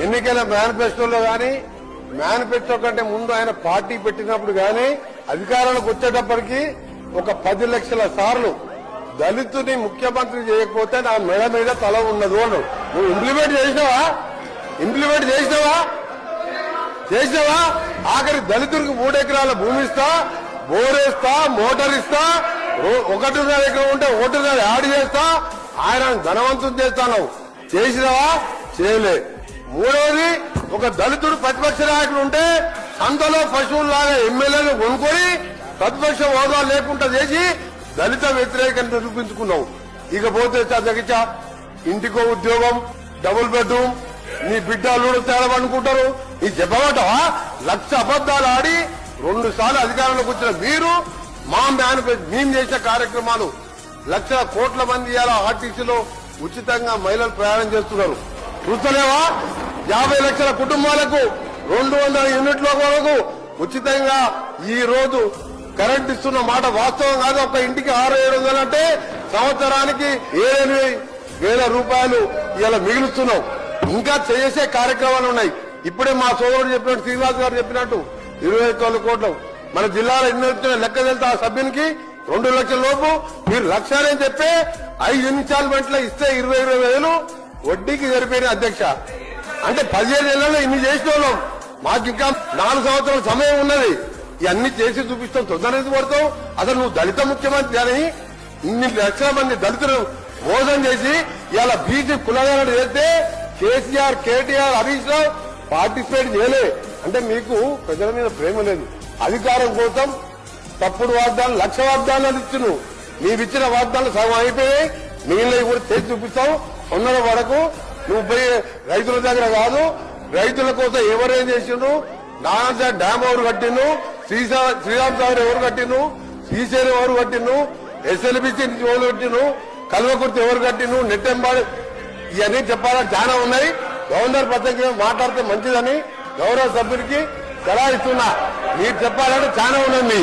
ఎన్నికల మేనిఫెస్టోలో గాని మేనిఫెస్టో కంటే ముందు ఆయన పార్టీ పెట్టినప్పుడు గాని అధికారంలోకి వచ్చేటప్పటికి ఒక 10 లక్షల సార్లు దళితుని ముఖ్యమంత్రి చేయకపోతే నా మెడ మీద తల ఉన్నది అన్నాడు. నువ్వు ఇంప్లిమెంట్ చేసినావా ఆఖరి దళితుడికి 3 ఎకరాల భూమి ఇస్తా, బోరేస్తా, మోటార్ ఇస్తా, 1.5 ఎకరం ఉంటే 1.5 యాడ్ చేస్తా, ఆయన ధనవంతుని చేస్తాను. చేసినావా? చేయలే. మూడవది, ఒక దళితుడు ప్రతిపక్ష నాయకుడు ఉంటే సంతలో పశువులాగా ఎమ్మెల్యేలు కొనుక్కొని ప్రతిపక్ష హోదా లేకుండా చేసి దళిత వ్యతిరేకత నిరూపించుకున్నావు. ఇకపోతే చదగిచ ఇంటికో ఉద్యోగం, డబుల్ బెడ్రూమ్, నీ బిడ్డ అల్లుడు తేలమనుకుంటారు. ఈ చెప్పబట్టవా? 1,00,000 అబద్దాలు ఆడి 2 సార్లు అధికారంలోకి వచ్చిన మీరు మేము చేసిన కార్యక్రమాలు 1,00,000 కోట్ల మంది ఇలా ఆర్టీసీలో ఉచితంగా మహిళలు ప్రయాణం చేస్తున్నారు. చూస్తలేవా? 50 లక్షల కుటుంబాలకు 200 యూనిట్ల వరకు ఉచితంగా ఈ రోజు కరెంట్ ఇస్తున్న మాట వాస్తవం కాదు. ఒక ఇంటికి 600-700 అంటే సంవత్సరానికి 7,000 రూపాయలు ఇలా మిగులుస్తున్నాం. ఇంకా చేసే కార్యక్రమాలు ఉన్నాయి. ఇప్పుడే మా సోదరుడు చెప్పినట్టు, శ్రీనివాస్ గారు చెప్పినట్టు 21 కోట్లు మన జిల్లాలో ఎన్ని వచ్చిన లెక్క తెలుసు. ఆ సభ్యునికి 2 లక్షల లోపు మీరు 1,00,000 అని చెప్పి 5 ఇన్స్టాల్మెంట్లో ఇస్తే 20,000 వడ్డీకి సరిపోయిన అధ్యక్ష. అంటే 15 ఏళ్లలో ఇన్ని చేసిన వాళ్ళం. మాకు ఇంకా 4 సంవత్సరాల సమయం ఉన్నది. ఇవన్నీ చేసి చూపిస్తాం. తొందరగా పడతావు. అసలు నువ్వు దళిత ముఖ్యమంత్రి అని ఇన్ని లక్షల మంది దళితులు మోసం చేసి ఇలా బీసీ కులగాలను చేస్తే కేసీఆర్, కేటీఆర్, హరీష్ రావు పార్టిసిపేట్ చేయలే. అంటే మీకు ప్రజల మీద ప్రేమ లేదు. అధికారం కోసం తప్పుడు వాగ్దానాలు, 1,00,000 వాగ్దానాలు ఇచ్చును. నీవిచ్చిన వాగ్దానాలు సగం అయిపోయాయి. మిగిలినవి కూడా చేసి చూపిస్తావు. ఉన్నర వరకు నువ్వు పోయి రైతుల దగ్గర కాదు, రైతుల కోసం ఎవరేం చేసిండ్రు, నాగార్జున డ్యామ్ ఎవరు కట్టిండు, శ్రీరామ్ సాగర్ ఎవరు కట్టిండు, శ్రీశైలం ఎవరు కట్టిండు, ఎస్ఎల్బిసి ఎవరు కట్టిండు, కల్వకుర్తి ఎవరు కట్టిండు, నెట్టెంబాడు, ఇవన్నీ చెప్పాలని చాలా ఉన్నాయి. గవర్నర్ ప్రత్యేకంగా మాట్లాడితే మంచిదని గౌరవ సభ్యుడికి సలహా ఇస్తున్నా. మీరు చెప్పాలంటే చాలా ఉన్నది.